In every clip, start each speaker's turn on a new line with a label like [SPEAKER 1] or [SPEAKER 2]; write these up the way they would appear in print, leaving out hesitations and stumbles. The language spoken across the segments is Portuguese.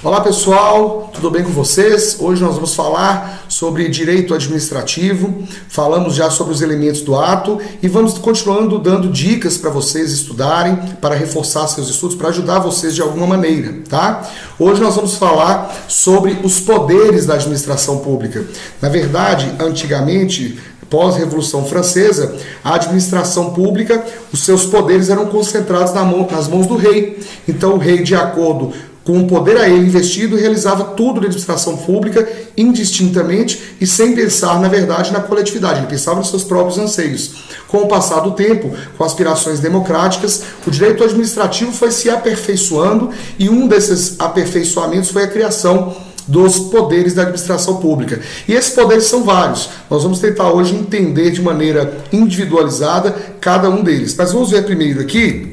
[SPEAKER 1] Olá pessoal, tudo bem com vocês? Hoje nós vamos falar sobre direito administrativo, falamos já sobre os elementos do ato e vamos continuando dando dicas para vocês estudarem, para reforçar seus estudos, para ajudar vocês de alguma maneira, tá? Hoje nós vamos falar sobre os poderes da administração pública. Na verdade, antigamente, pós-Revolução Francesa, a administração pública, os seus poderes eram concentrados nas mãos do rei. Então o rei, de acordo com o poder a ele investido, realizava tudo na administração pública indistintamente e sem pensar, na verdade, na coletividade. Ele pensava nos seus próprios anseios. Com o passar do tempo, com aspirações democráticas, o direito administrativo foi se aperfeiçoando e um desses aperfeiçoamentos foi a criação dos poderes da administração pública. E esses poderes são vários. Nós vamos tentar hoje entender de maneira individualizada cada um deles. Mas vamos ver primeiro aqui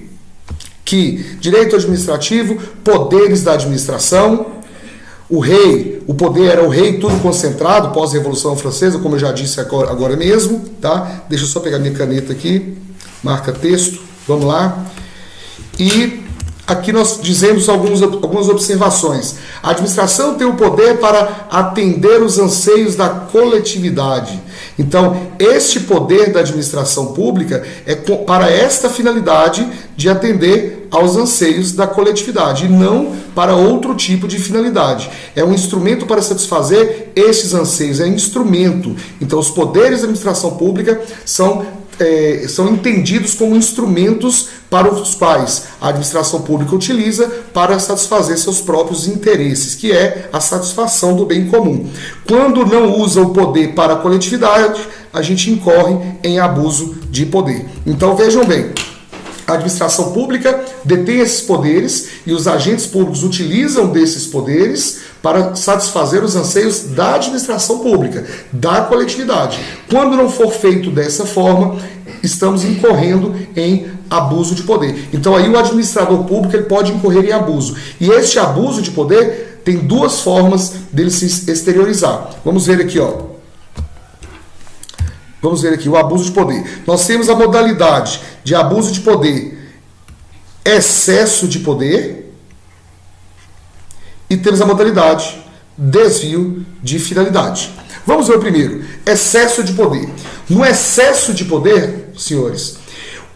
[SPEAKER 1] que direito administrativo, poderes da administração, o rei, o poder era o rei, tudo concentrado, pós-Revolução Francesa, como eu já disse agora mesmo, tá? Deixa eu só pegar minha caneta aqui, marca texto, vamos lá. E aqui nós dizemos algumas observações. A administração tem o poder para atender os anseios da coletividade. Então, este poder da administração pública é para esta finalidade de atender aos anseios da coletividade e não para outro tipo de finalidade. É um instrumento para satisfazer esses anseios, é um instrumento. Então, os poderes da administração pública são entendidos como instrumentos para os quais a administração pública utiliza para satisfazer seus próprios interesses, que é a satisfação do bem comum. Quando não usa o poder para a coletividade, a gente incorre em abuso de poder. Então vejam bem, a administração pública detém esses poderes e os agentes públicos utilizam desses poderes para satisfazer os anseios da administração pública, da coletividade. Quando não for feito dessa forma, estamos incorrendo em abuso de poder. Então aí o administrador público ele pode incorrer em abuso. E este abuso de poder tem duas formas dele se exteriorizar. Vamos ver aqui, ó. Vamos ver aqui o abuso de poder. Nós temos a modalidade de abuso de poder, excesso de poder, e temos a modalidade desvio de finalidade. Vamos ver o primeiro, excesso de poder. No excesso de poder, senhores,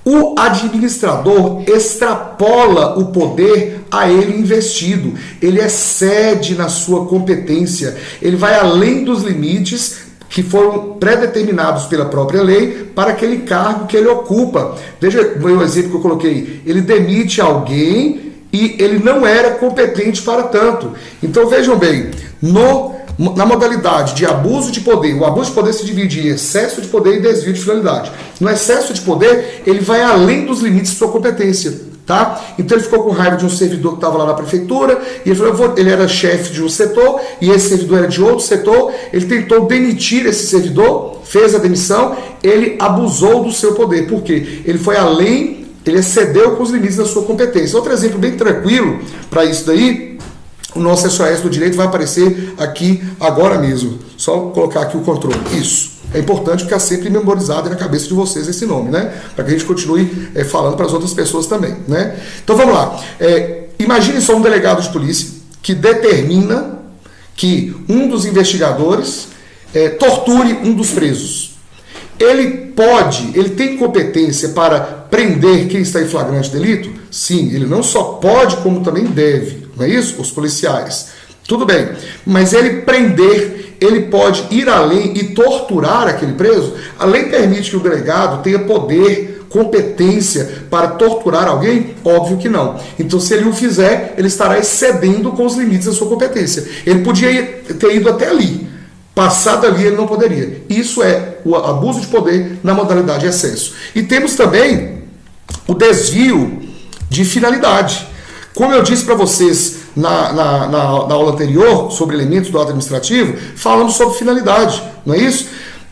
[SPEAKER 1] o administrador extrapola o poder a ele investido. Ele excede na sua competência. Ele vai além dos limites que foram pré-determinados pela própria lei para aquele cargo que ele ocupa. Veja o exemplo que eu coloquei. Ele demite alguém e ele não era competente para tanto. Então vejam bem, na modalidade de abuso de poder, o abuso de poder se divide em excesso de poder e desvio de finalidade. No excesso de poder, ele vai além dos limites de sua competência. Tá? Então ele ficou com raiva de um servidor que estava lá na prefeitura, e ele falou, ele era chefe de um setor, e esse servidor era de outro setor, ele tentou demitir esse servidor, fez a demissão, ele abusou do seu poder. Por quê? Ele foi além, ele excedeu com os limites da sua competência. Outro exemplo bem tranquilo para isso daí, o nosso SOS do direito vai aparecer aqui agora mesmo. Só colocar aqui o controle. Isso. É importante ficar sempre memorizado na cabeça de vocês esse nome, né? Para que a gente continue falando para as outras pessoas também, né? Então vamos lá. Imagine só um delegado de polícia que determina que um dos investigadores torture um dos presos. Ele tem competência para prender quem está em flagrante delito? Sim, ele não só pode, como também deve, não é isso? Os policiais. Tudo bem, mas ele pode ir além e torturar aquele preso? A lei permite que o delegado tenha poder, competência para torturar alguém? Óbvio que não. Então, se ele o fizer, ele estará excedendo com os limites da sua competência. Ele podia ter ido até ali. Passado ali, ele não poderia. Isso é o abuso de poder na modalidade excesso. E temos também o desvio de finalidade. Como eu disse para vocês na aula anterior, sobre elementos do ato administrativo, falamos sobre finalidade, não é isso?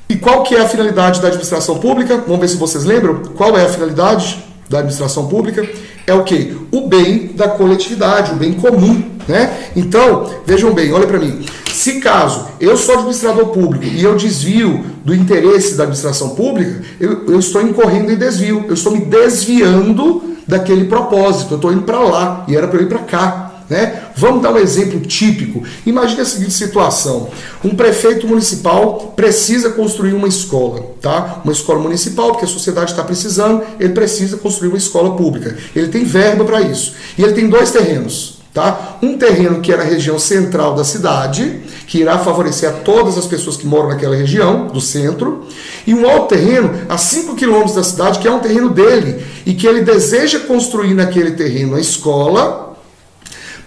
[SPEAKER 1] E qual que é a finalidade da administração pública? Vamos ver se vocês lembram. Qual é a finalidade da administração pública? É o quê? O bem da coletividade, o bem comum, né? Então, vejam bem, olha para mim. Se caso eu sou administrador público e eu desvio do interesse da administração pública, eu estou incorrendo em desvio, eu estou me desviando daquele propósito, eu estou indo para lá e era para eu ir para cá. né? Vamos dar um exemplo típico. Imagine a seguinte situação: um prefeito municipal precisa construir uma escola, tá? Uma escola municipal, porque a sociedade está precisando, ele precisa construir uma escola pública. Ele tem verba para isso. E ele tem 2 terrenos, tá? Um terreno que é na região central da cidade, que irá favorecer a todas as pessoas que moram naquela região, do centro, e um outro terreno a 5 quilômetros da cidade, que é um terreno dele, e que ele deseja construir naquele terreno a escola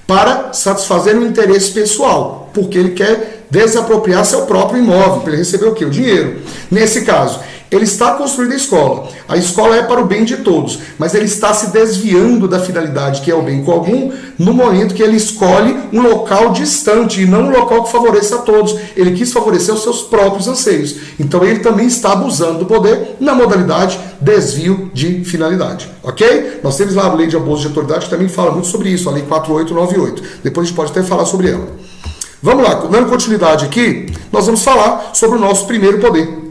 [SPEAKER 1] para satisfazer um interesse pessoal, porque ele quer desapropriar seu próprio imóvel, para ele receber o quê? O dinheiro. Nesse caso, ele está construindo a escola é para o bem de todos, mas ele está se desviando da finalidade, que é o bem comum, no momento que ele escolhe um local distante e não um local que favoreça a todos. Ele quis favorecer os seus próprios anseios. Então ele também está abusando do poder na modalidade desvio de finalidade. Ok? Nós temos lá a lei de abuso de autoridade que também fala muito sobre isso, a lei 4898. Depois a gente pode até falar sobre ela. Vamos lá, dando continuidade aqui, nós vamos falar sobre o nosso primeiro poder.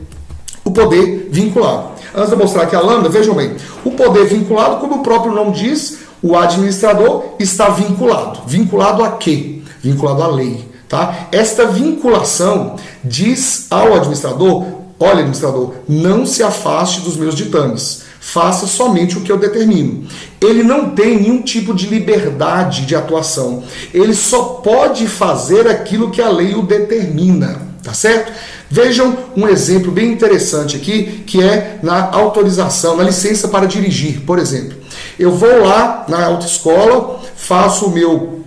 [SPEAKER 1] O poder vinculado. Antes de eu mostrar aqui a lâmina, vejam bem. O poder vinculado, como o próprio nome diz, o administrador está vinculado. Vinculado a quê? Vinculado à lei. Tá? Esta vinculação diz ao administrador: olha, administrador, não se afaste dos meus ditames. Faça somente o que eu determino. Ele não tem nenhum tipo de liberdade de atuação. Ele só pode fazer aquilo que a lei o determina. Tá certo? Vejam um exemplo bem interessante aqui, que é na autorização, na licença para dirigir, por exemplo. Eu vou lá na autoescola, faço o meu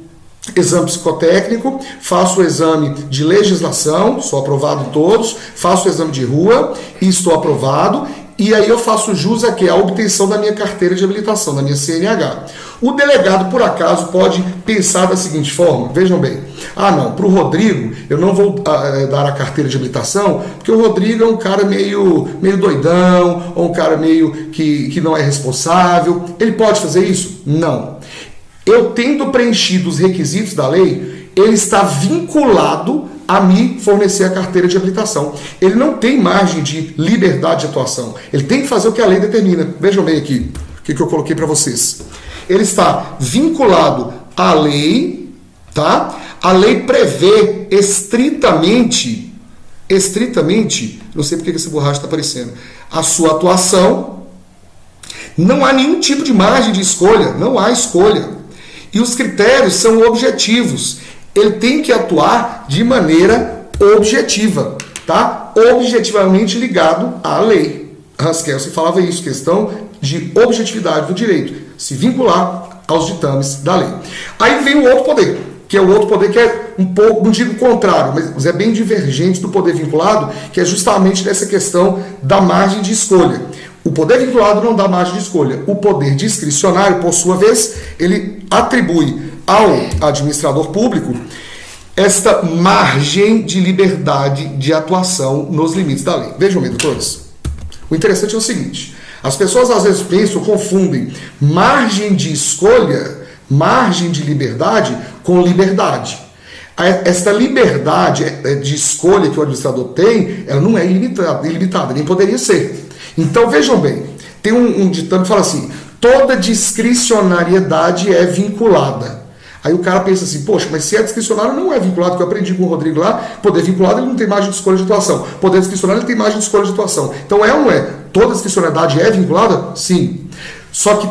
[SPEAKER 1] exame psicotécnico, faço o exame de legislação, sou aprovado em todos, faço o exame de rua e estou aprovado. E aí eu faço jus a quê? A obtenção da minha carteira de habilitação, da minha CNH. O delegado, por acaso, pode pensar da seguinte forma, vejam bem: ah não, para o Rodrigo eu não vou dar a carteira de habilitação, porque o Rodrigo é um cara meio doidão, ou um cara meio que não é responsável. Ele pode fazer isso? Não. Eu tendo preenchido os requisitos da lei, ele está vinculado a me fornecer a carteira de habilitação. Ele não tem margem de liberdade de atuação. Ele tem que fazer o que a lei determina. Vejam bem aqui o que eu coloquei para vocês. Ele está vinculado à lei, tá? A lei prevê estritamente, não sei porque esse borracha está aparecendo, a sua atuação. Não há nenhum tipo de margem de escolha, não há escolha. E os critérios são objetivos. Ele tem que atuar de maneira objetiva, tá? Objetivamente ligado à lei. Hans Kelsen falava isso, questão de objetividade do direito, se vincular aos ditames da lei. Aí vem o outro poder, que é o outro poder que é um pouco, não digo contrário, mas é bem divergente do poder vinculado, que é justamente nessa questão da margem de escolha. O poder vinculado não dá margem de escolha. O poder discricionário, por sua vez, ele atribui ao administrador público esta margem de liberdade de atuação nos limites da lei. Vejam bem, doutores. O interessante é o seguinte: as pessoas às vezes pensam, confundem margem de escolha, margem de liberdade com liberdade. Esta liberdade de escolha que o administrador tem, ela não é ilimitada, nem poderia ser. Então vejam bem, tem um ditame que fala assim: toda discricionariedade é vinculada. Aí o cara pensa assim: poxa, mas se é discricionário não é vinculado, que eu aprendi com o Rodrigo lá, poder vinculado ele não tem margem de escolha de atuação, poder discricionário ele tem margem de escolha de atuação. Então é ou não é? Toda discricionariedade é vinculada? Sim. Só que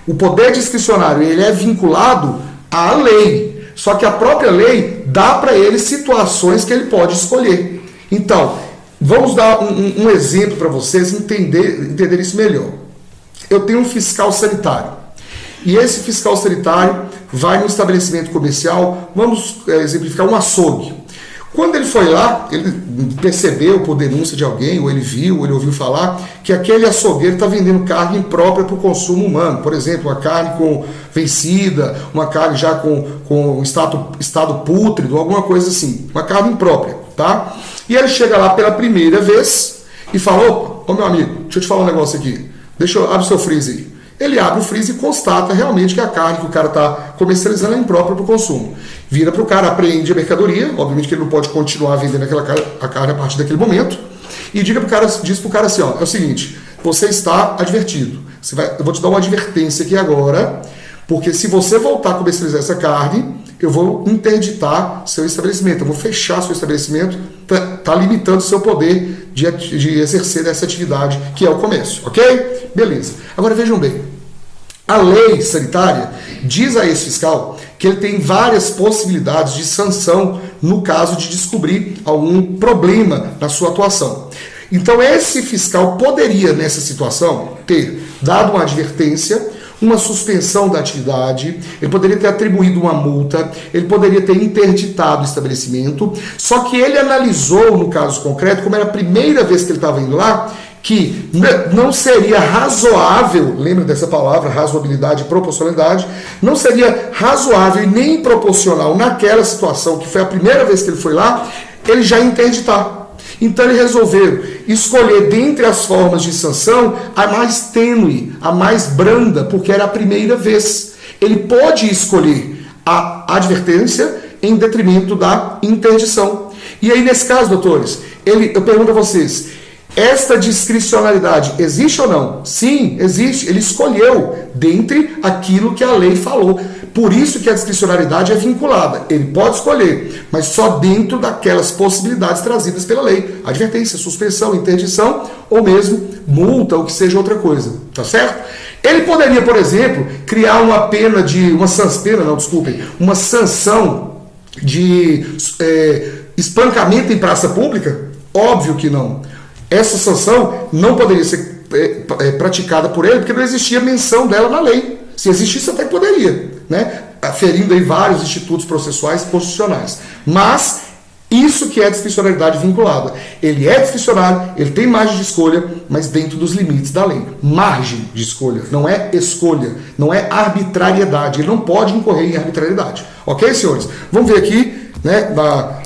[SPEAKER 1] o poder discricionário ele é vinculado à lei, só que a própria lei dá para ele situações que ele pode escolher. Então, vamos dar um exemplo para vocês entenderem isso melhor. Eu tenho um fiscal sanitário. E esse fiscal sanitário vai num estabelecimento comercial, vamos exemplificar, um açougue. Quando ele foi lá, ele percebeu por denúncia de alguém, ou ele viu, ou ele ouviu falar, que aquele açougueiro está vendendo carne imprópria para o consumo humano. Por exemplo, uma carne vencida, uma carne já com estado pútrido, alguma coisa assim. Uma carne imprópria, tá? E ele chega lá pela primeira vez e fala: ô meu amigo, deixa eu te falar um negócio aqui. Abre o seu freezer aí. Ele abre o freezer e constata realmente que a carne que o cara está comercializando é imprópria para o consumo. Vira para o cara, apreende a mercadoria, obviamente que ele não pode continuar vendendo a carne a partir daquele momento, e diz para o cara assim: ó, é o seguinte, você está advertido. Eu vou te dar uma advertência aqui agora, porque se você voltar a comercializar essa carne, eu vou interditar seu estabelecimento, eu vou fechar seu estabelecimento, tá limitando o seu poder de exercer essa atividade que é o comércio, ok? Beleza. Agora vejam bem, a lei sanitária diz a esse fiscal que ele tem várias possibilidades de sanção no caso de descobrir algum problema na sua atuação. Então esse fiscal poderia, nessa situação, ter dado uma advertência, uma suspensão da atividade, ele poderia ter atribuído uma multa, ele poderia ter interditado o estabelecimento, só que ele analisou, no caso concreto, como era a primeira vez que ele estava indo lá, que não seria razoável, lembra dessa palavra, razoabilidade e proporcionalidade, não seria razoável e nem proporcional naquela situação, que foi a primeira vez que ele foi lá, ele já interditar. Então ele resolveu escolher dentre as formas de sanção a mais tênue, a mais branda, porque era a primeira vez. Ele pode escolher a advertência em detrimento da interdição. E aí, nesse caso, doutores, eu pergunto a vocês, esta discricionalidade existe ou não? Sim, existe. Ele escolheu dentre aquilo que a lei falou. Por isso que a discricionalidade é vinculada. Ele pode escolher, mas só dentro daquelas possibilidades trazidas pela lei. Advertência, suspensão, interdição ou mesmo multa ou que seja outra coisa. Tá certo? Ele poderia, por exemplo, criar uma pena de... uma sanção de espancamento em praça pública? Óbvio que não. Essa sanção não poderia ser praticada por ele porque não existia menção dela na lei. Se existisse, até poderia, né? Ferindo aí vários institutos processuais constitucionais. Mas isso que é discricionalidade vinculada. Ele é discricionário, ele tem margem de escolha, mas dentro dos limites da lei. Margem de escolha, não é escolha, não é arbitrariedade. Ele não pode incorrer em arbitrariedade. Ok, senhores? Vamos ver aqui, né,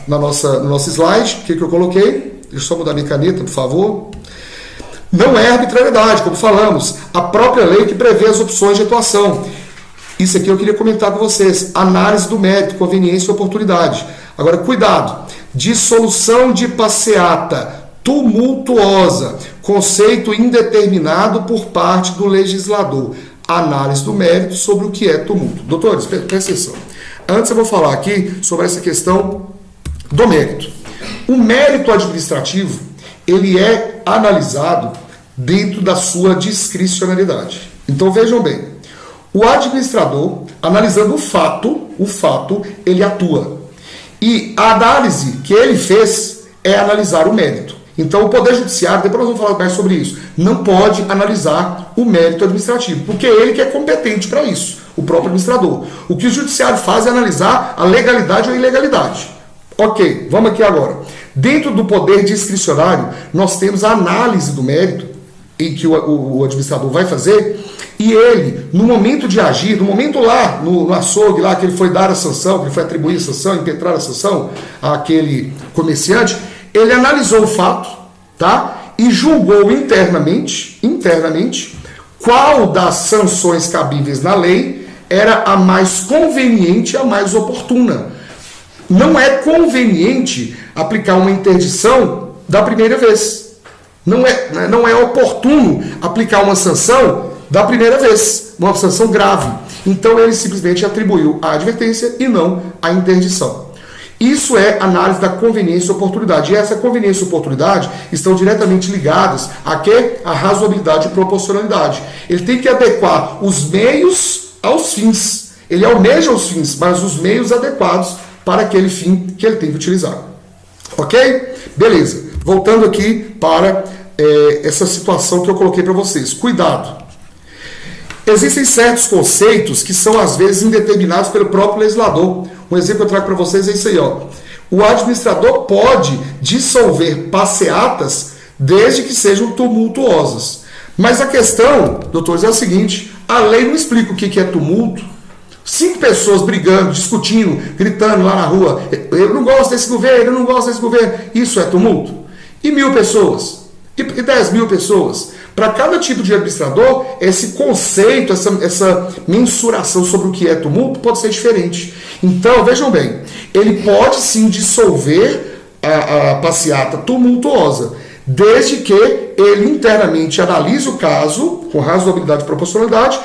[SPEAKER 1] no nosso slide, o que eu coloquei. Deixa eu só mudar minha caneta, por favor. Não é arbitrariedade, como falamos, a própria lei que prevê as opções de atuação. Isso aqui eu queria comentar com vocês. Análise do mérito, conveniência e oportunidade. Agora, cuidado. Dissolução de passeata tumultuosa, conceito indeterminado por parte do legislador. Análise do mérito sobre o que é tumulto. Doutores, presta atenção. Antes eu vou falar aqui sobre essa questão do mérito. O mérito administrativo, ele é analisado dentro da sua discricionalidade. Então vejam bem, o administrador, analisando o fato, ele atua. E a análise que ele fez é analisar o mérito. Então o Poder Judiciário, depois nós vamos falar mais sobre isso, não pode analisar o mérito administrativo, porque é ele que é competente para isso, o próprio administrador. O que o Judiciário faz é analisar a legalidade ou a ilegalidade. Ok, vamos aqui agora. Dentro do poder discricionário, nós temos a análise do mérito, em que o administrador vai fazer, e ele, no momento de agir, no momento lá, no açougue, lá que ele foi dar a sanção, que ele foi atribuir a sanção, impetrar a sanção àquele comerciante, ele analisou o fato, tá? E julgou internamente, qual das sanções cabíveis na lei era a mais conveniente e a mais oportuna. Não é conveniente aplicar uma interdição da primeira vez. Não é oportuno aplicar uma sanção da primeira vez, uma sanção grave. Então ele simplesmente atribuiu a advertência e não a interdição. Isso é análise da conveniência e oportunidade. E essa conveniência e oportunidade estão diretamente ligadas a quê? A razoabilidade e proporcionalidade. Ele tem que adequar os meios aos fins. Ele almeja os fins, mas os meios adequados para aquele fim que ele tem que utilizar. Ok? Beleza. Voltando aqui para essa situação que eu coloquei para vocês. Cuidado. Existem certos conceitos que são, às vezes, indeterminados pelo próprio legislador. Um exemplo que eu trago para vocês é isso aí. Ó. O administrador pode dissolver passeatas desde que sejam tumultuosas. Mas a questão, doutores, é o seguinte. A lei não explica o que é tumulto. 5 pessoas brigando, discutindo, gritando lá na rua. Eu não gosto desse governo, eu não gosto desse governo. Isso é tumulto? E 1.000 pessoas? E 10.000 pessoas? Para cada tipo de administrador, esse conceito, essa mensuração sobre o que é tumulto pode ser diferente. Então, vejam bem, ele pode sim dissolver a passeata tumultuosa, desde que ele internamente analise o caso com razoabilidade e proporcionalidade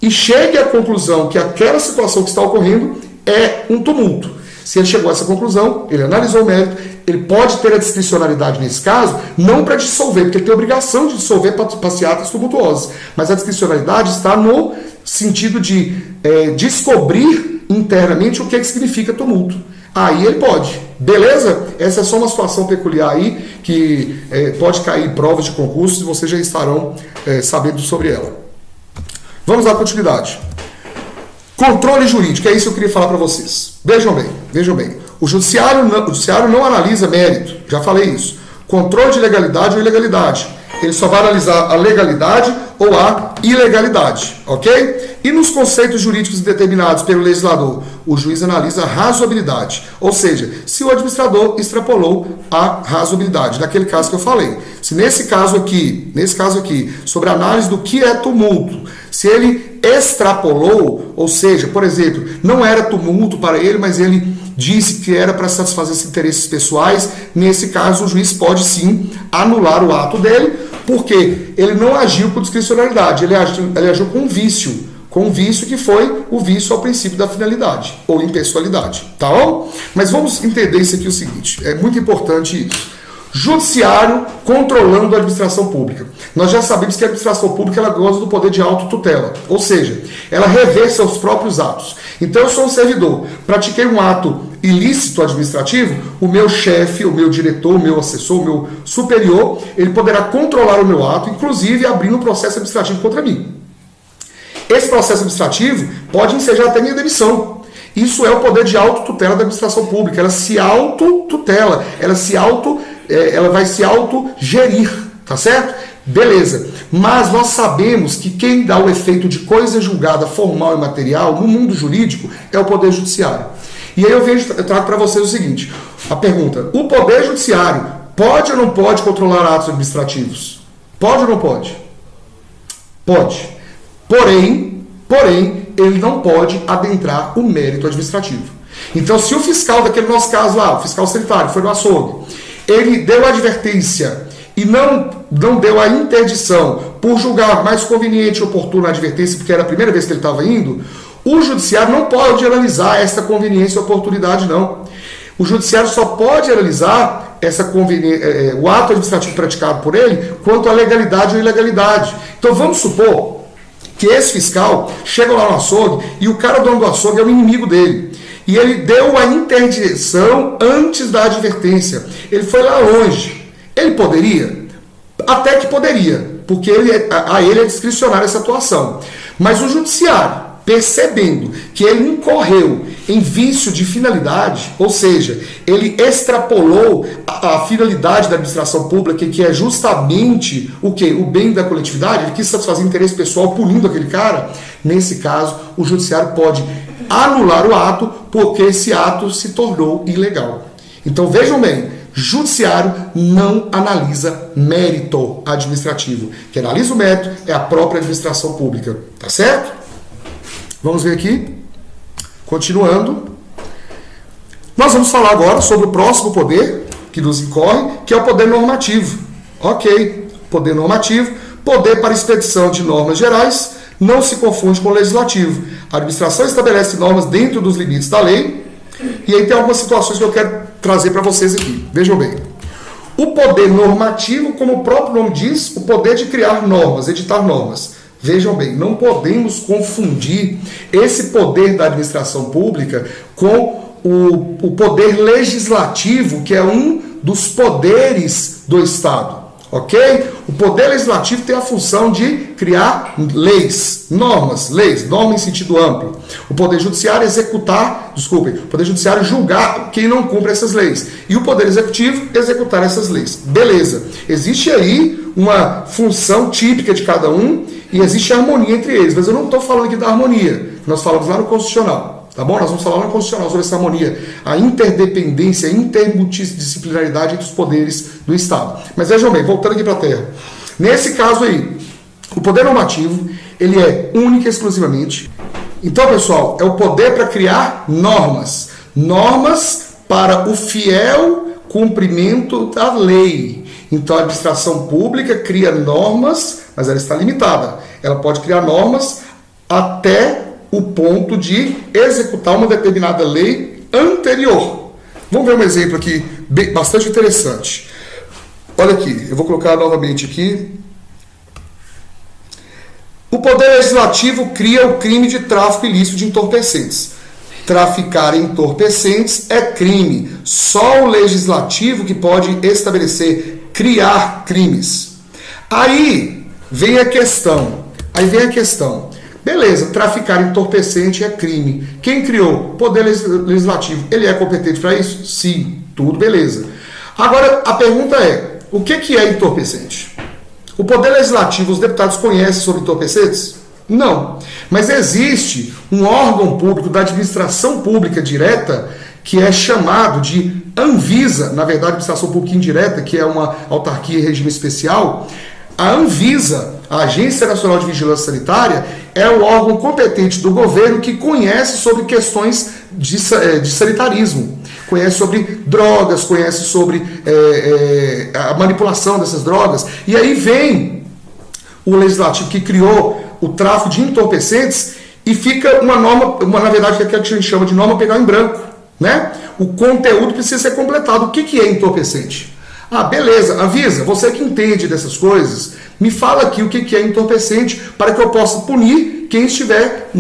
[SPEAKER 1] e chegue à conclusão que aquela situação que está ocorrendo é um tumulto. Se ele chegou a essa conclusão, ele analisou o mérito, ele pode ter a discricionariedade nesse caso, não para dissolver, porque ele tem a obrigação de dissolver passeatas tumultuosas, mas a discricionariedade está no sentido de descobrir internamente o que significa tumulto. Aí ele pode. Beleza? Essa é só uma situação peculiar aí, que pode cair em provas de concurso e vocês já estarão sabendo sobre ela. Vamos à continuidade. Controle jurídico, é isso que eu queria falar para vocês. Vejam bem. O judiciário não analisa mérito, já falei isso. Controle de legalidade ou ilegalidade. Ele só vai analisar a legalidade ou a ilegalidade, ok? E nos conceitos jurídicos determinados pelo legislador, o juiz analisa a razoabilidade, ou seja, se o administrador extrapolou a razoabilidade, naquele caso que eu falei. Se nesse caso aqui, sobre a análise do que é tumulto, se ele extrapolou, ou seja, por exemplo, não era tumulto para ele, mas ele disse que era para satisfazer esses interesses pessoais, nesse caso o juiz pode sim anular o ato dele, porque ele não agiu com discricionalidade, ele agiu com um vício que foi o vício ao princípio da finalidade, ou impessoalidade, tá bom? Mas vamos entender isso aqui o seguinte, é muito importante isso. Judiciário controlando a administração pública. Nós já sabemos que a administração pública ela goza do poder de autotutela, ou seja, ela revê seus próprios atos. Então eu sou um servidor, pratiquei um ato ilícito administrativo, o meu chefe, o meu diretor, o meu assessor, o meu superior, ele poderá controlar o meu ato, inclusive abrindo um processo administrativo contra mim. Esse processo administrativo pode ensejar até minha demissão. Isso é o poder de autotutela da administração pública. Ela se autotutela, ela vai se autogerir, tá certo? Beleza. Mas nós sabemos que quem dá o efeito de coisa julgada formal e material no mundo jurídico é o Poder Judiciário. E aí eu trago para vocês o seguinte, a pergunta, o Poder Judiciário pode ou não pode controlar atos administrativos? Pode ou não pode? Pode. Porém, ele não pode adentrar o mérito administrativo. Então, se o fiscal, daquele nosso caso lá, o fiscal sanitário, foi no açougue, ele deu a advertência e não deu a interdição por julgar mais conveniente e oportuna a advertência, porque era a primeira vez que ele estava indo, o judiciário não pode analisar essa conveniência e oportunidade, não. O judiciário só pode analisar o ato administrativo praticado por ele quanto à legalidade ou ilegalidade. Então, vamos supor que esse fiscal chega lá no açougue e o cara dono do açougue é o inimigo dele. E ele deu a interdição antes da advertência. Ele foi lá longe. Ele poderia? Até que poderia, porque a ele é discricionária essa atuação. Mas o judiciário, percebendo que ele incorreu em vício de finalidade, ou seja, ele extrapolou a finalidade da administração pública, que é justamente o quê? O bem da coletividade, ele quis satisfazer interesse pessoal punindo aquele cara. Nesse caso, o judiciário pode anular o ato, porque esse ato se tornou ilegal. Então vejam bem, judiciário não analisa mérito administrativo. Quem analisa o mérito é a própria administração pública, tá certo? Vamos ver aqui, continuando. Nós vamos falar agora sobre o próximo poder que nos incorre, que é o poder normativo. Ok, poder normativo, poder para expedição de normas gerais, não se confunde com o legislativo. A administração estabelece normas dentro dos limites da lei, e aí tem algumas situações que eu quero trazer para vocês aqui. Vejam bem. O poder normativo, como o próprio nome diz, o poder de criar normas, editar normas. Vejam bem, não podemos confundir esse poder da administração pública com o poder legislativo, que é um dos poderes do Estado, ok? O poder legislativo tem a função de criar leis, normas em sentido amplo. O poder judiciário o poder judiciário julgar quem não cumpre essas leis. E o poder executivo executar essas leis. Beleza. Existe aí uma função típica de cada um e existe harmonia entre eles, mas eu não estou falando aqui da harmonia, nós falamos lá no Constitucional, tá bom? Nós vamos falar lá no Constitucional sobre essa harmonia, a interdependência, a intermultidisciplinaridade entre os poderes do Estado. Mas vejam bem, voltando aqui para a Terra, nesse caso aí, o poder normativo, ele é único e exclusivamente, então pessoal, é o poder para criar normas para o fiel cumprimento da lei. Então a administração pública cria normas, mas ela está limitada. Ela pode criar normas até o ponto de executar uma determinada lei anterior. Vamos ver um exemplo aqui bastante interessante. Olha aqui, eu vou colocar novamente aqui. O Poder Legislativo cria o crime de tráfico ilícito de entorpecentes. Traficar entorpecentes é crime. Só o Legislativo que pode estabelecer, criar crimes. Aí vem a questão. Beleza, traficar entorpecente é crime. Quem criou? Poder Legislativo. Ele é competente para isso? Sim, tudo beleza. Agora, a pergunta é, o que é entorpecente? O Poder Legislativo, os deputados conhecem sobre entorpecentes? Não. Mas existe um órgão público da administração pública direta que é chamado de Anvisa, na verdade, administração pública indireta, que é uma autarquia em regime especial. A Anvisa, a Agência Nacional de Vigilância Sanitária, é o órgão competente do governo que conhece sobre questões de sanitarismo. Conhece sobre drogas, conhece sobre a manipulação dessas drogas. E aí vem o Legislativo que criou o tráfico de entorpecentes e fica uma norma, na verdade, que a gente chama de norma pegar em branco, né? O conteúdo precisa ser completado. O que é entorpecente? Ah, beleza, avisa, você que entende dessas coisas, me fala aqui o que é entorpecente para que eu possa punir quem estiver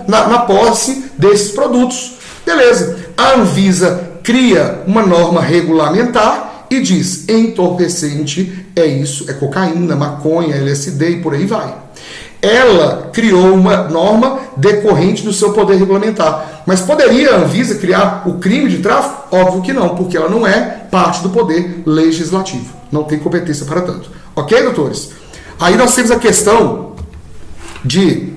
[SPEAKER 1] na posse desses produtos. Beleza, a Anvisa cria uma norma regulamentar e diz, entorpecente é isso, é cocaína, maconha, LSD e por aí vai. Ela criou uma norma decorrente do seu poder regulamentar. Mas poderia a Anvisa criar o crime de tráfico? Óbvio que não, porque ela não é parte do poder legislativo. Não tem competência para tanto. Ok, doutores? Aí nós temos a questão de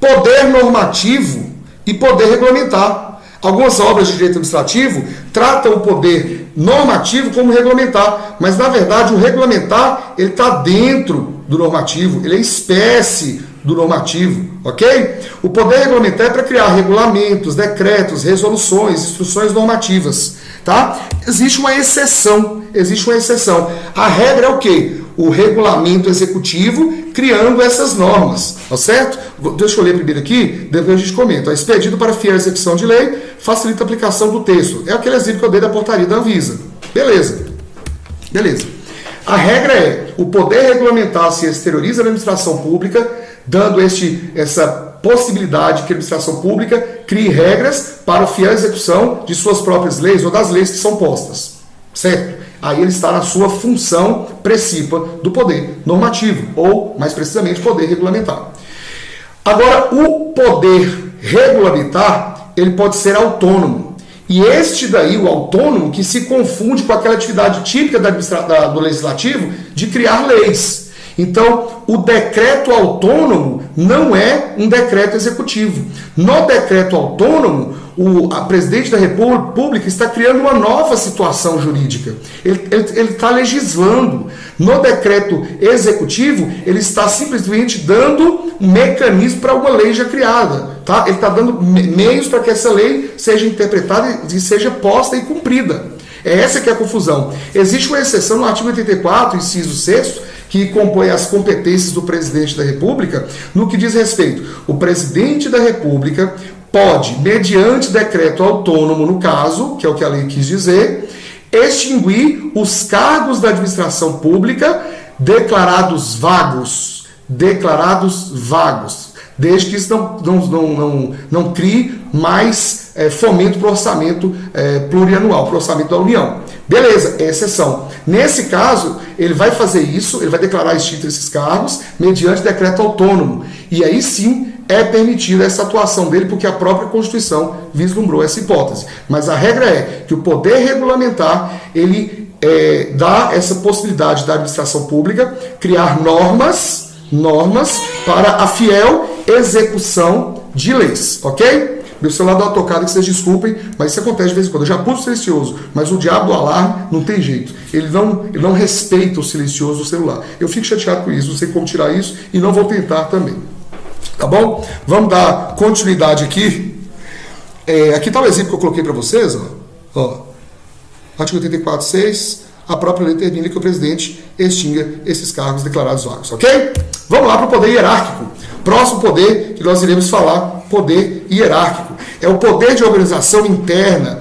[SPEAKER 1] poder normativo e poder regulamentar. Algumas obras de direito administrativo tratam o poder normativo como regulamentar, mas na verdade o regulamentar ele está dentro do normativo, ele é espécie do normativo, ok? O poder regulamentar é para criar regulamentos, decretos, resoluções, instruções normativas, tá? Existe uma exceção. A regra é o quê? O regulamento executivo criando essas normas, tá certo? Deixa eu ler primeiro aqui, depois a gente comenta. Expedido para fiel execução de lei, facilita a aplicação do texto. É aquele exemplo que eu dei da portaria da Anvisa. Beleza. A regra é, o poder regulamentar se exterioriza na administração pública, dando essa possibilidade que a administração pública crie regras para a fiel execução de suas próprias leis ou das leis que são postas, certo? Aí ele está na sua função principal do poder normativo, ou, mais precisamente, poder regulamentar. Agora, o poder regulamentar, ele pode ser autônomo. E este daí, o autônomo, que se confunde com aquela atividade típica do legislativo de criar leis. Então, o decreto autônomo não é um decreto executivo. No decreto autônomo, a presidente da República está criando uma nova situação jurídica. Ele está legislando. No decreto executivo, ele está simplesmente dando um mecanismo para uma lei já criada. Tá? Ele está dando meios para que essa lei seja interpretada e seja posta e cumprida. É essa que é a confusão. Existe uma exceção no artigo 84, inciso 6º, que compõe as competências do presidente da República, no que diz respeito. O presidente da República pode, mediante decreto autônomo, no caso, que é o que a lei quis dizer, extinguir os cargos da administração pública declarados vagos, desde que isso não crie mais fomento para o orçamento plurianual, para o orçamento da União. Beleza, é exceção. Nesse caso, ele vai fazer isso, ele vai declarar extinto esses cargos mediante decreto autônomo. E aí sim é permitida essa atuação dele, porque a própria Constituição vislumbrou essa hipótese. Mas a regra é que o poder regulamentar, ele dá essa possibilidade da administração pública criar normas para a fiel execução de leis, ok? Meu celular dá uma tocada, que vocês desculpem, mas isso acontece de vez em quando. Eu já pus o silencioso, mas o diabo do alarme não tem jeito. Ele não respeita o silencioso do celular. Eu fico chateado com isso, não sei como tirar isso e não vou tentar também. Tá bom? Vamos dar continuidade aqui. Aqui está o exemplo que eu coloquei para vocês. Ó. Artigo 84.6. a própria lei determina que o presidente extinga esses cargos declarados vagos, ok? Vamos lá para o poder hierárquico. Próximo poder que nós iremos falar, poder hierárquico. É o poder de organização interna,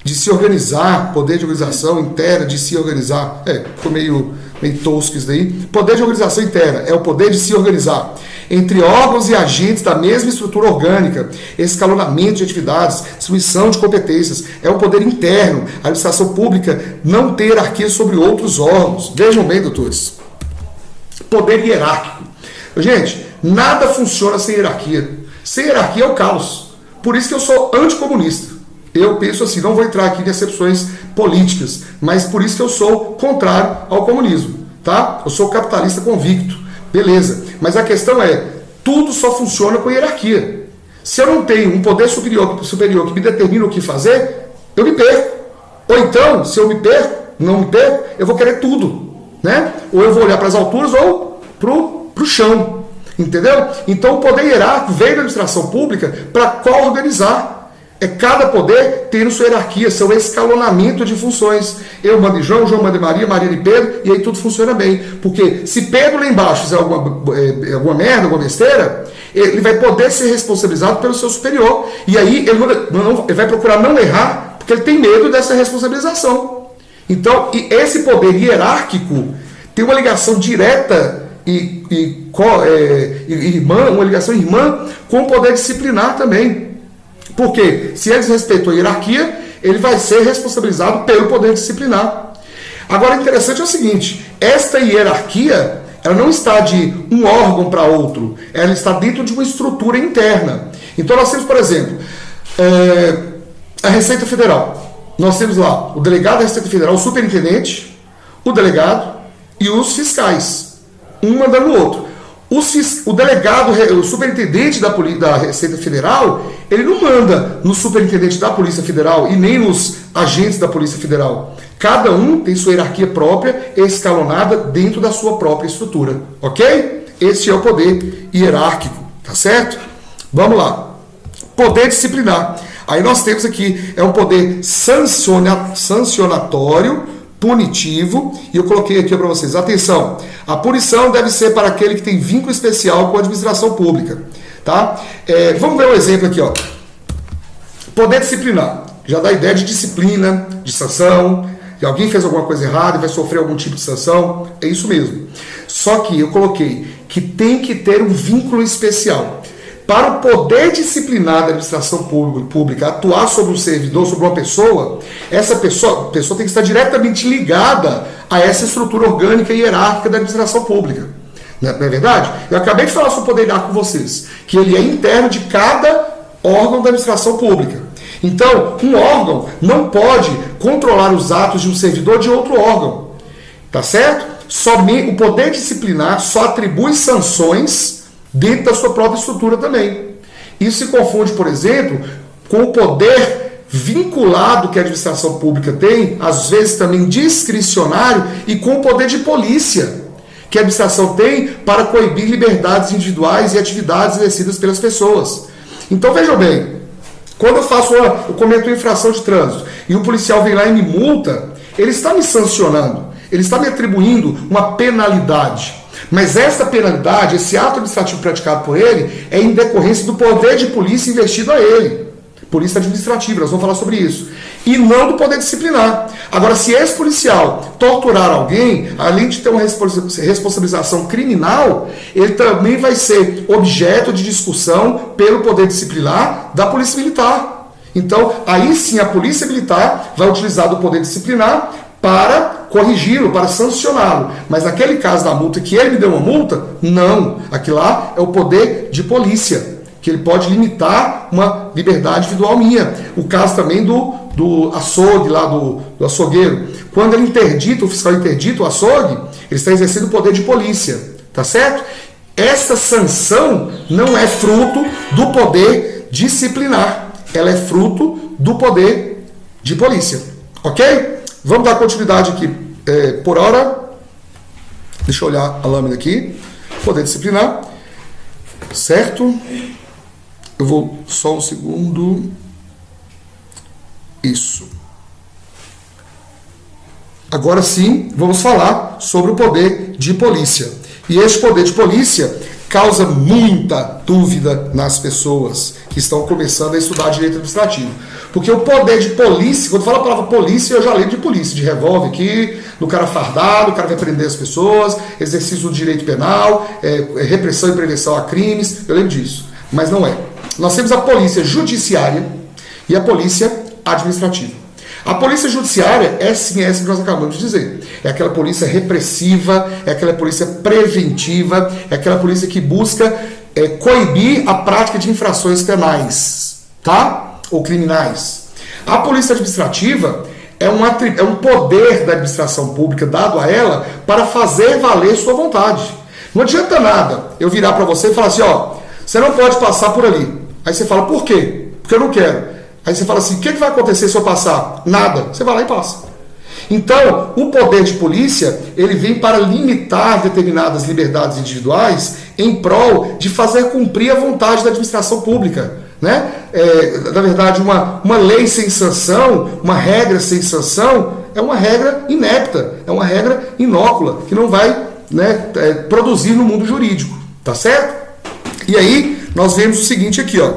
[SPEAKER 1] de se organizar, poder de organização interna, de se organizar. Ficou meio tosco isso daí. Poder de organização interna é o poder de se organizar entre órgãos e agentes da mesma estrutura orgânica, escalonamento de atividades, distribuição de competências. É o poder interno. A administração pública não tem hierarquia sobre outros órgãos. Vejam bem, doutores. Poder hierárquico. Gente, nada funciona sem hierarquia. Sem hierarquia é o caos. Por isso que eu sou anticomunista. Eu penso assim, não vou entrar aqui em decepções políticas, mas por isso que eu sou contrário ao comunismo, tá? Eu sou capitalista convicto, beleza. Mas a questão é, tudo só funciona com hierarquia. Se eu não tenho um poder superior que me determina o que fazer, eu me perco. Ou então, se eu não me perco, eu vou querer tudo, né? Ou eu vou olhar para as alturas ou pro chão, entendeu? Então o poder hierárquico veio da administração pública para co-organizar. Cada poder tendo sua hierarquia, seu escalonamento de funções. Eu mando em João, João manda em Maria, Maria em Pedro, e aí tudo funciona bem. Porque se Pedro lá embaixo fizer alguma merda, alguma besteira, ele vai poder ser responsabilizado pelo seu superior. E aí ele vai procurar não errar, porque ele tem medo dessa responsabilização. Então, esse poder hierárquico tem uma ligação direta uma ligação irmã com o poder disciplinar também. Porque se ele desrespeitou a hierarquia, ele vai ser responsabilizado pelo poder disciplinar. Agora, o interessante é o seguinte, esta hierarquia, ela não está de um órgão para outro, ela está dentro de uma estrutura interna. Então nós temos, por exemplo, a Receita Federal. Nós temos lá o delegado da Receita Federal, o superintendente, o delegado e os fiscais, um mandando o outro. O delegado, o superintendente da Receita Federal, ele não manda no superintendente da Polícia Federal e nem nos agentes da Polícia Federal. Cada um tem sua hierarquia própria, escalonada dentro da sua própria estrutura, ok? Esse é o poder hierárquico, tá certo? Vamos lá. Poder disciplinar. Aí nós temos aqui, é um poder sancionatório, punitivo, e eu coloquei aqui para vocês, atenção, a punição deve ser para aquele que tem vínculo especial com a administração pública, tá? Vamos ver um exemplo aqui, ó. Poder disciplinar, já dá ideia de disciplina, de sanção, e alguém fez alguma coisa errada e vai sofrer algum tipo de sanção, é isso mesmo. Só que eu coloquei que tem que ter um vínculo especial. Para o poder disciplinar da administração pública atuar sobre um servidor, sobre uma pessoa, essa pessoa tem que estar diretamente ligada a essa estrutura orgânica e hierárquica da administração pública. Não é verdade? Eu acabei de falar sobre o poder hierárquico com vocês, que ele é interno de cada órgão da administração pública. Então, um órgão não pode controlar os atos de um servidor de outro órgão. Tá certo? Somente o poder disciplinar só atribui sanções dentro da sua própria estrutura também. Isso se confunde, por exemplo, com o poder vinculado que a administração pública tem, às vezes também discricionário, e com o poder de polícia que a administração tem para coibir liberdades individuais e atividades exercidas pelas pessoas. Então vejam bem, quando eu cometo uma infração de trânsito e um policial vem lá e me multa, ele está me sancionando, ele está me atribuindo uma penalidade. Mas essa penalidade, esse ato administrativo praticado por ele, é em decorrência do poder de polícia investido a ele. Polícia administrativa, nós vamos falar sobre isso. E não do poder disciplinar. Agora, se esse policial torturar alguém, além de ter uma responsabilização criminal, ele também vai ser objeto de discussão pelo poder disciplinar da Polícia Militar. Então, aí sim a Polícia Militar vai utilizar do poder disciplinar para corrigi-lo, para sancioná-lo. Mas naquele caso da multa, que ele me deu uma multa, não. Aquilo lá é o poder de polícia, que ele pode limitar uma liberdade individual minha. O caso também do açougue, lá do açougueiro. Quando ele interdita, o fiscal interdita o açougue, ele está exercendo o poder de polícia. Tá certo? Essa sanção não é fruto do poder disciplinar. Ela é fruto do poder de polícia. Ok? Vamos dar continuidade aqui por hora. Deixa eu olhar a lâmina aqui. Poder disciplinar. Certo? Eu vou só um segundo. Isso. Agora sim, vamos falar sobre o poder de polícia. E este poder de polícia causa muita dúvida nas pessoas que estão começando a estudar direito administrativo. Porque o poder de polícia, quando fala a palavra polícia, eu já lembro de polícia, de revólver aqui, do cara fardado, o cara vai prender as pessoas, exercício do direito penal, repressão e prevenção a crimes, eu lembro disso. Mas não é. Nós temos a polícia judiciária e a polícia administrativa. A polícia judiciária é sim essa que nós acabamos de dizer. É aquela polícia repressiva, é aquela polícia preventiva, é aquela polícia que busca coibir a prática de infrações penais, tá? Ou criminais. A polícia administrativa é um poder da administração pública dado a ela para fazer valer sua vontade. Não adianta nada eu virar para você e falar assim, ó, você não pode passar por ali. Aí você fala, por quê? Porque eu não quero. Aí você fala assim, o que vai acontecer se eu passar? Nada. Você vai lá e passa. Então, o poder de polícia, ele vem para limitar determinadas liberdades individuais em prol de fazer cumprir a vontade da administração pública. Né? Na verdade, uma lei sem sanção, uma regra sem sanção, é uma regra inepta, é uma regra inócula, que não vai, né, produzir no mundo jurídico. Tá certo? E aí, nós vemos o seguinte aqui, ó.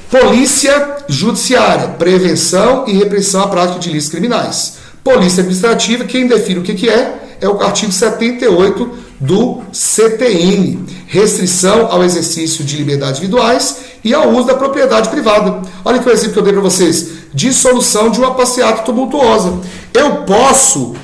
[SPEAKER 1] Polícia judiciária, prevenção e repressão à prática de ilícitos criminais. Polícia administrativa, quem define o que é o artigo 78 do CTN, restrição ao exercício de liberdades individuais e ao uso da propriedade privada. Olha que o exemplo que eu dei para vocês, dissolução de uma passeata tumultuosa. Eu posso,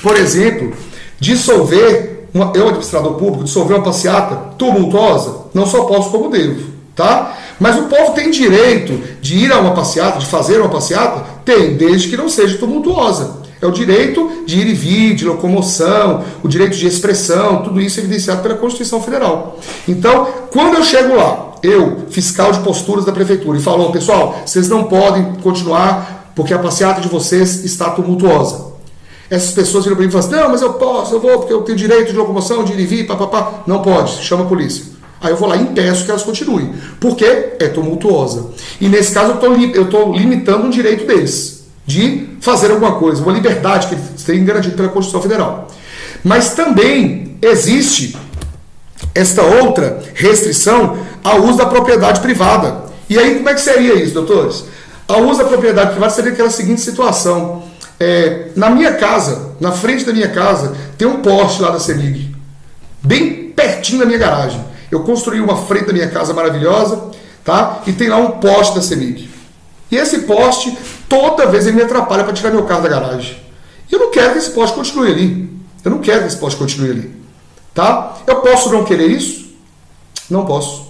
[SPEAKER 1] por exemplo, dissolver, eu administrador público, dissolver uma passeata tumultuosa? Não só posso como devo. Tá? Mas o povo tem direito de ir a uma passeata, de fazer uma passeata? Tem, desde que não seja tumultuosa. É o direito de ir e vir, de locomoção, o direito de expressão, tudo isso é evidenciado pela Constituição Federal. Então, quando eu chego lá, eu, fiscal de posturas da prefeitura, e falo, pessoal, vocês não podem continuar porque a passeata de vocês está tumultuosa. Essas pessoas viram para mim e falam assim, não, mas eu posso, eu vou, porque eu tenho direito de locomoção, de ir e vir, papapá. Não pode, chama a polícia. Aí eu vou lá e impeço que elas continuem, porque é tumultuosa. E nesse caso eu estou limitando um direito deles, de fazer alguma coisa, uma liberdade que eles têm garantido pela Constituição Federal. Mas também existe esta outra restrição ao uso da propriedade privada. E aí como é que seria isso, doutores? Ao uso da propriedade privada seria aquela seguinte situação. Na minha casa, na frente da minha casa, tem um poste lá da CEMIG, bem pertinho da minha garagem. Eu construí uma frente da minha casa maravilhosa, tá? E tem lá um poste da CEMIG. E esse poste, toda vez ele me atrapalha para tirar meu carro da garagem. E eu não quero que esse poste continue ali. Eu não quero que esse poste continue ali. Tá? Eu posso não querer isso? Não posso.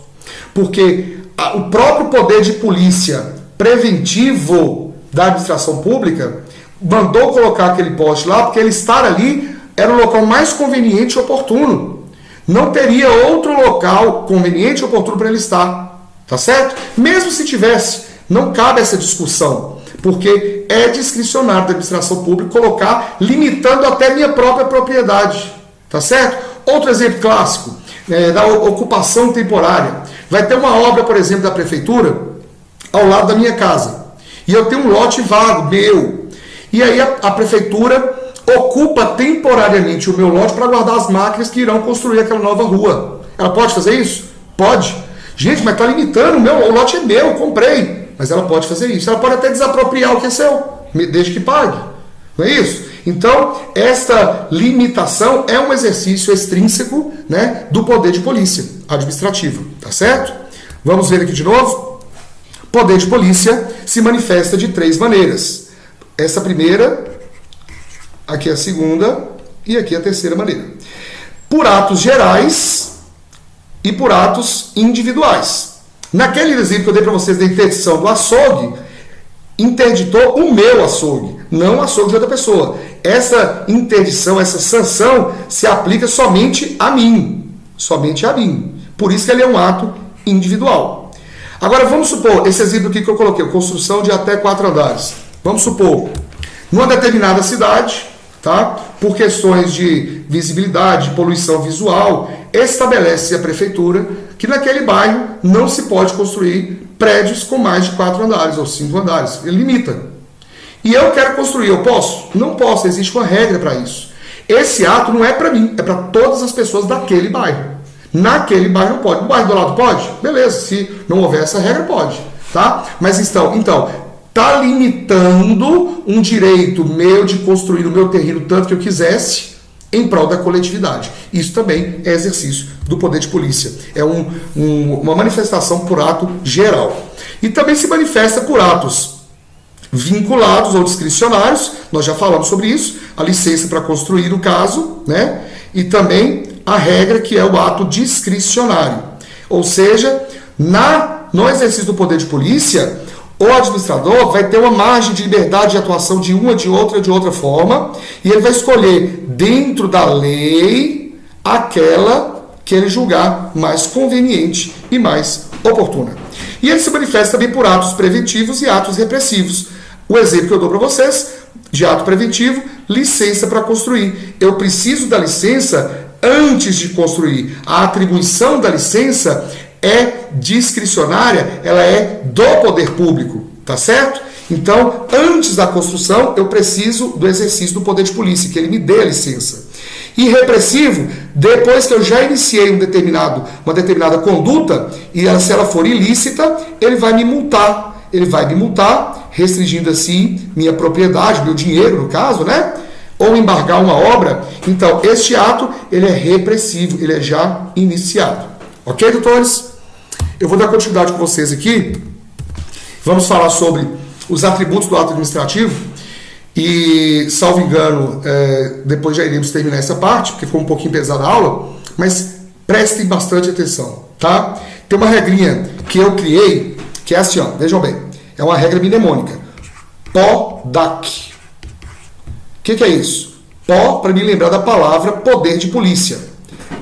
[SPEAKER 1] Porque o próprio poder de polícia preventivo da administração pública mandou colocar aquele poste lá, porque ele estar ali era o local mais conveniente e oportuno. Não teria outro local conveniente e oportuno para ele estar. Tá certo? Mesmo se tivesse, não cabe essa discussão. Porque é discricionário da administração pública colocar, limitando até minha própria propriedade. Tá certo? Outro exemplo clássico, da ocupação temporária. Vai ter uma obra, por exemplo, da prefeitura, ao lado da minha casa. E eu tenho um lote vago, meu. E aí a prefeitura ocupa temporariamente o meu lote para guardar as máquinas que irão construir aquela nova rua. Ela pode fazer isso? Pode. Gente, mas está limitando, o lote é meu, eu comprei. Mas ela pode fazer isso. Ela pode até desapropriar o que é seu, desde que pague. Não é isso? Então, esta limitação é um exercício extrínseco, né, do poder de polícia administrativo. Tá certo? Vamos ver aqui de novo? Poder de polícia se manifesta de 3 maneiras. Essa primeira, aqui é a segunda e aqui é a terceira maneira. Por atos gerais e por atos individuais. Naquele exemplo que eu dei para vocês da interdição do açougue, interditou o meu açougue, não o açougue de outra pessoa. Essa interdição, essa sanção se aplica somente a mim. Somente a mim. Por isso que ele é um ato individual. Agora vamos supor, esse exemplo aqui que eu coloquei, construção de até 4 andares. Vamos supor, numa determinada cidade, tá? Por questões de visibilidade, de poluição visual, estabelece a prefeitura que naquele bairro não se pode construir prédios com mais de 4 andares ou 5 andares. Ele limita. e eu quero construir, eu posso? Não posso, existe uma regra para isso. Esse ato não é para mim, é para todas as pessoas daquele bairro. Naquele bairro não pode. No bairro do lado pode? Beleza, se não houver essa regra, pode. Tá? Mas então, tá limitando um direito meu de construir o meu terreno tanto que eu quisesse em prol da coletividade. Isso também é exercício do poder de polícia. É uma manifestação por ato geral. E também se manifesta por atos vinculados ou discricionários, nós já falamos sobre isso, a licença para construir o caso, né? E também a regra que é o ato discricionário. Ou seja, no exercício do poder de polícia, o administrador vai ter uma margem de liberdade de atuação de uma, de outra forma, e ele vai escolher dentro da lei aquela que ele julgar mais conveniente e mais oportuna. E ele se manifesta também por atos preventivos e atos repressivos. O exemplo que eu dou para vocês, de ato preventivo, licença para construir. Eu preciso da licença antes de construir. A atribuição da licença é discricionária, ela é do poder público, tá certo? Então, antes da construção, eu preciso do exercício do poder de polícia, que ele me dê a licença. E repressivo, depois que eu já iniciei uma determinada conduta, e se ela for ilícita, ele vai me multar. Ele vai me multar, restringindo assim minha propriedade, meu dinheiro no caso, né? Ou embargar uma obra. Então, este ato, ele é repressivo, ele é já iniciado. Ok, doutores? Eu vou dar continuidade com vocês aqui. Vamos falar sobre os atributos do ato administrativo. E, salvo engano, depois já iremos terminar essa parte, porque ficou um pouquinho pesada a aula, mas prestem bastante atenção, tá? Tem uma regrinha que eu criei, que é assim, ó, vejam bem, é uma regra mnemônica. PODAC. O que é isso? PO, para me lembrar da palavra poder de polícia.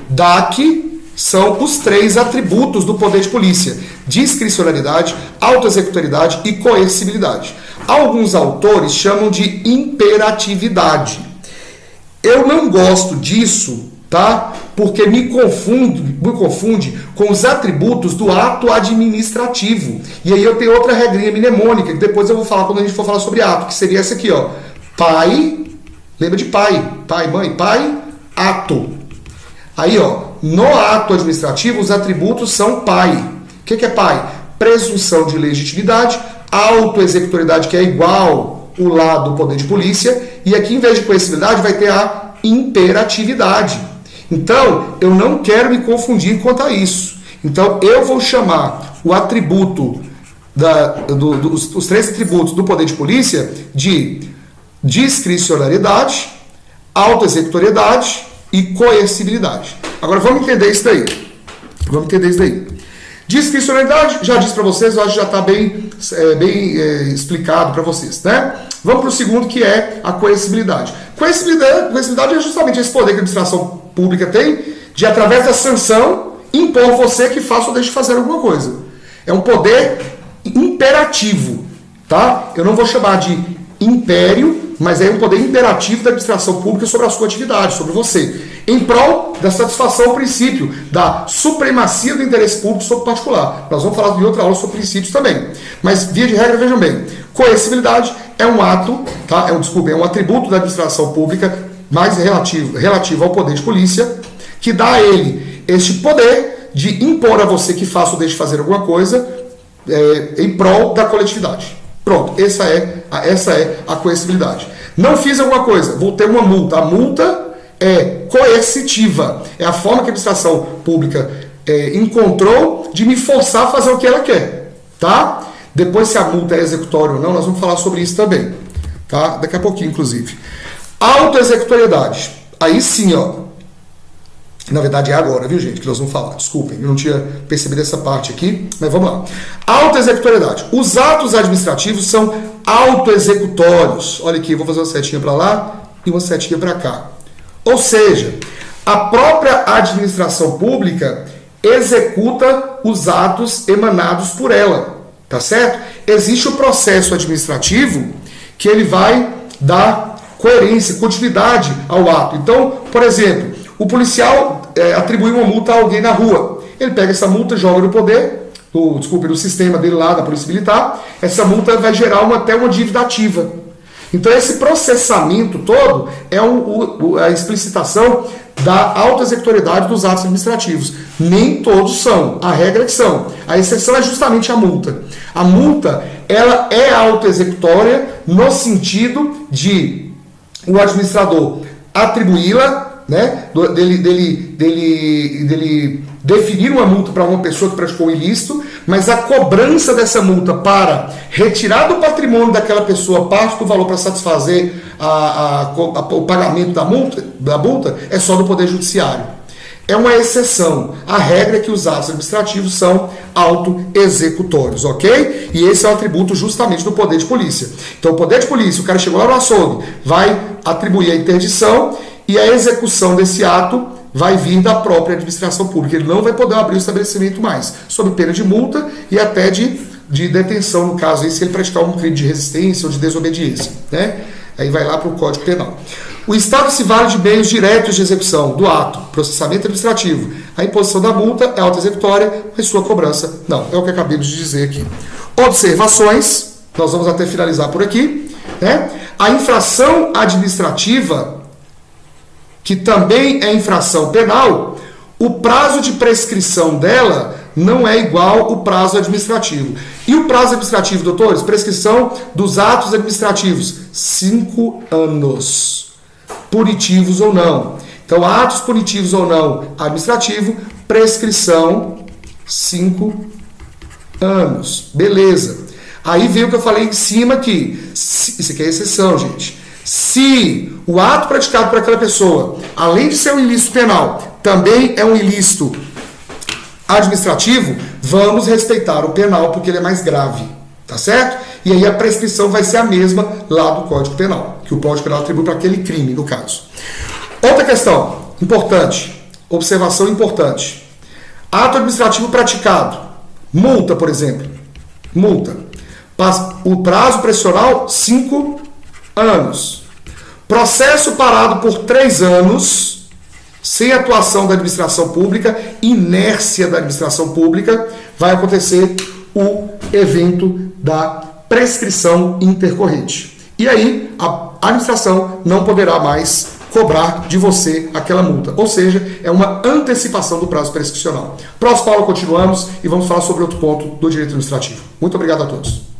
[SPEAKER 1] DAC são os 3 atributos do poder de polícia: discricionariedade, autoexecutoriedade e coercibilidade. Alguns autores chamam de imperatividade. Eu não gosto disso, tá? Porque me confunde com os atributos do ato administrativo. E aí eu tenho outra regrinha mnemônica, que depois eu vou falar quando a gente for falar sobre ato, que seria essa aqui, ó. Pai, lembra de pai, mãe, pai, ato. Aí, ó, no ato administrativo, os atributos são pai. O que é pai? Presunção de legitimidade, autoexecutoriedade, que é igual o lado do poder de polícia, e aqui, em vez de coercibilidade, vai ter a imperatividade. Então, eu não quero me confundir quanto a isso. Então, eu vou chamar o atributo, os 3 atributos do poder de polícia de discricionariedade, autoexecutoriedade e coercibilidade. Agora, vamos entender isso daí. Discricionariedade, já disse para vocês, eu acho que já está bem explicado para vocês, né? Vamos para o segundo, que é a coercibilidade. Coercibilidade é justamente esse poder que a administração pública tem de, através da sanção, impor você que faça ou deixe de fazer alguma coisa. É um poder imperativo, tá? Eu não vou chamar de império, mas é um poder imperativo da administração pública sobre a sua atividade, sobre você, em prol da satisfação ao princípio da supremacia do interesse público sobre o particular. Nós vamos falar de outra aula sobre princípios também. Mas, via de regra, vejam bem, coercibilidade é um ato, tá? É um atributo da administração pública mais relativo ao poder de polícia, que dá a ele este poder de impor a você que faça ou deixe de fazer alguma coisa em prol da coletividade. Pronto, essa é a coercibilidade. Não fiz alguma coisa, vou ter uma multa. A multa é coercitiva. É a forma que a administração pública encontrou de me forçar a fazer o que ela quer. Tá? Depois, se a multa é executória ou não, nós vamos falar sobre isso também. Tá? Daqui a pouquinho, inclusive. Autoexecutoriedade. Aí sim, ó. Na verdade é agora, viu, gente, que nós vamos falar. Desculpem, eu não tinha percebido essa parte aqui, mas vamos lá. Autoexecutoriedade. Os atos administrativos são autoexecutórios. Olha aqui, vou fazer uma setinha para lá e uma setinha para cá. Ou seja, a própria administração pública executa os atos emanados por ela, tá certo? Existe o processo administrativo que ele vai dar coerência, continuidade ao ato. Então, por exemplo, o policial atribuiu uma multa a alguém na rua. Ele pega essa multa, joga no poder, no sistema dele lá, da Polícia Militar. Essa multa vai gerar até uma dívida ativa. Então esse processamento todo é a explicitação da autoexecutoriedade dos atos administrativos. Nem todos são, a regra é que são. A exceção é justamente a multa. A multa, ela é autoexecutória no sentido de o administrador atribuí-la, né, dele definir uma multa para uma pessoa que praticou um ilícito, mas a cobrança dessa multa para retirar do patrimônio daquela pessoa parte do valor para satisfazer o pagamento da multa é só do Poder Judiciário. É uma exceção. A regra é que os atos administrativos são autoexecutórios, ok? E esse é o atributo justamente do poder de polícia. Então, o poder de polícia, o cara chegou lá no açougue, vai atribuir a interdição e a execução desse ato vai vir da própria administração pública. Ele não vai poder abrir o estabelecimento mais, sob pena de multa e até de detenção, no caso aí, se ele praticar um crime de resistência ou de desobediência, né? Aí vai lá para o Código Penal. O Estado se vale de meios diretos de execução do ato, processamento administrativo. A imposição da multa é auto-executória, mas sua cobrança não. É o que acabamos de dizer aqui. Observações, nós vamos até finalizar por aqui, né? A infração administrativa, que também é infração penal, o prazo de prescrição dela não é igual ao prazo administrativo. E o prazo administrativo, doutores? Prescrição dos atos administrativos, 5 anos. Punitivos ou não. Então, atos punitivos ou não administrativo, prescrição, 5 anos. Beleza. Aí veio o que eu falei em cima aqui. Isso aqui é exceção, gente. Se o ato praticado por aquela pessoa, além de ser um ilícito penal, também é um ilícito administrativo, vamos respeitar o penal porque ele é mais grave, tá certo? E aí a prescrição vai ser a mesma lá do Código Penal, que o Código Penal atribui para aquele crime, no caso. Outra questão importante, observação importante. Ato administrativo praticado, multa, por exemplo, multa. O prazo prescricional, 5 anos. Processo parado por 3 anos, sem atuação da administração pública, inércia da administração pública, vai acontecer o evento da prescrição intercorrente. E aí, a administração não poderá mais cobrar de você aquela multa. Ou seja, é uma antecipação do prazo prescricional. Próxima aula continuamos e vamos falar sobre outro ponto do direito administrativo. Muito obrigado a todos.